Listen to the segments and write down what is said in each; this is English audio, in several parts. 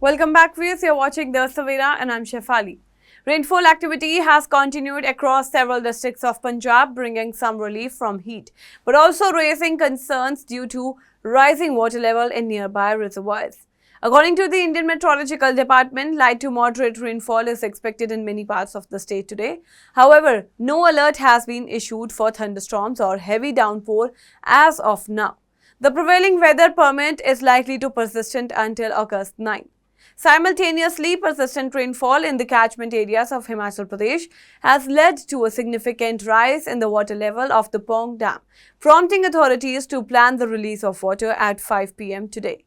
Welcome back, viewers. You're watching The Savera and I'm Shefali. Rainfall activity has continued across several districts of Punjab, bringing some relief from heat, but also raising concerns due to rising water level in nearby reservoirs. According to the Indian Meteorological Department, light to moderate rainfall is expected in many parts of the state today. However, no alert has been issued for thunderstorms or heavy downpour as of now. The prevailing weather permit is likely to persist until August 9. Simultaneously, persistent rainfall in the catchment areas of Himachal Pradesh has led to a significant rise in the water level of the Pong Dam, prompting authorities to plan the release of water at 5 p.m. today.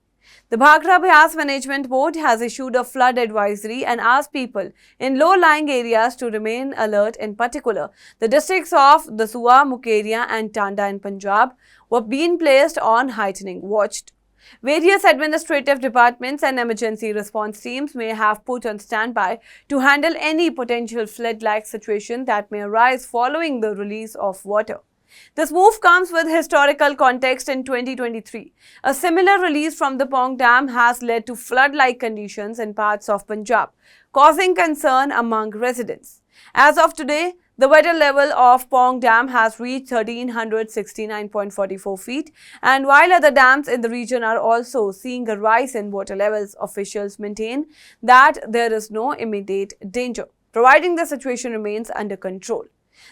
The Bhakra Bhyas Management Board has issued a flood advisory and asked people in low-lying areas to remain alert. In particular, the districts of Dasua, Mukeria and Tanda in Punjab were being placed on heightening watch. Various administrative departments and emergency response teams may have put on standby to handle any potential flood-like situation that may arise following the release of water. This move comes with historical context. In 2023. A similar release from the Pong Dam has led to flood-like conditions in parts of Punjab, causing concern among residents. As of today, the water level of Pong Dam has reached 1,369.44 feet, and while other dams in the region are also seeing a rise in water levels, officials maintain that there is no immediate danger, providing the situation remains under control.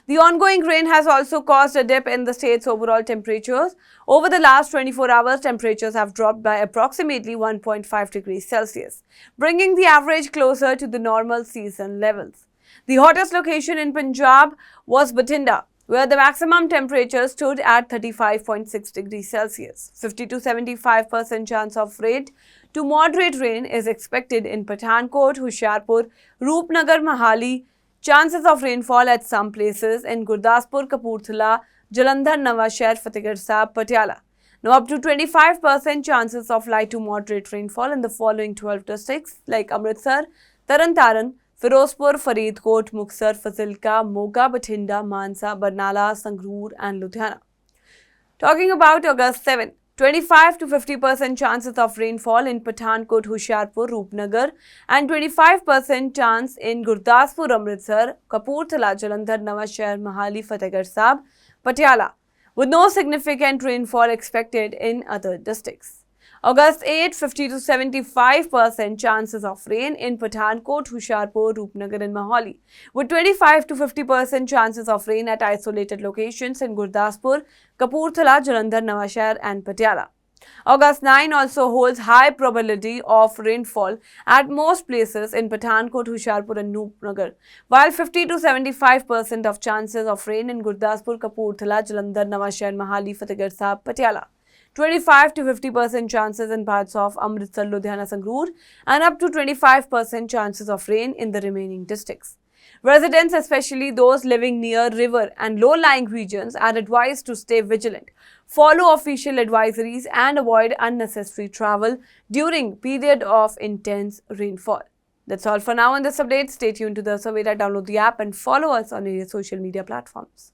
The ongoing rain has also caused a dip in the state's overall temperatures. Over the last 24 hours, temperatures have dropped by approximately 1.5 degrees Celsius, bringing the average closer to the normal season levels. The hottest location in Punjab was Bathinda, where the maximum temperature stood at 35.6 degrees Celsius. 50 to 75% chance of light to moderate rain is expected in Pathankot, Hoshiarpur, Roopnagar, Mohali. Chances of rainfall at some places in Gurdaspur, Kapurthala, Jalandhar, Nawashahar, Fatehgarh Sahib, Patiala. Now up to 25% chances of light to moderate rainfall in the following 12 districts like Amritsar, Taran, Firozpur, Faridkot, Muktsar, Fazilka, Moga, Bathinda, Mansa, Barnala, Sangrur and Ludhiana. Talking about August 7, 25 to 50% chances of rainfall in Pathankot, Hoshiarpur, Roopnagar and 25% chance in Gurdaspur, Amritsar, Kapurthala, Jalandhar, Nawashahar, Mohali, Fatehgarh Sahib, Patiala, with no significant rainfall expected in other districts. August 8, 50 to 75% chances of rain in Pathankot, Hoshiarpur, Roopnagar and Mohali, with 25 to 50% chances of rain at isolated locations in Gurdaspur, Kapurthala, Jalandhar, Nawashahar and Patiala. August 9 also holds high probability of rainfall at most places in Pathankot, Hoshiarpur and Roopnagar, while 50 to 75% of chances of rain in Gurdaspur, Kapurthala, Jalandhar, Nawashahar, Mohali, Fatehgarh Sahib, Patiala. 25 to 50% chances in parts of Amritsar, Ludhiana, Sangrur and up to 25% chances of rain in the remaining districts. Residents, especially those living near river and low-lying regions, are advised to stay vigilant, follow official advisories and avoid unnecessary travel during period of intense rainfall. That's all for now on this update. Stay tuned to The Savera, download the app and follow us on your social media platforms.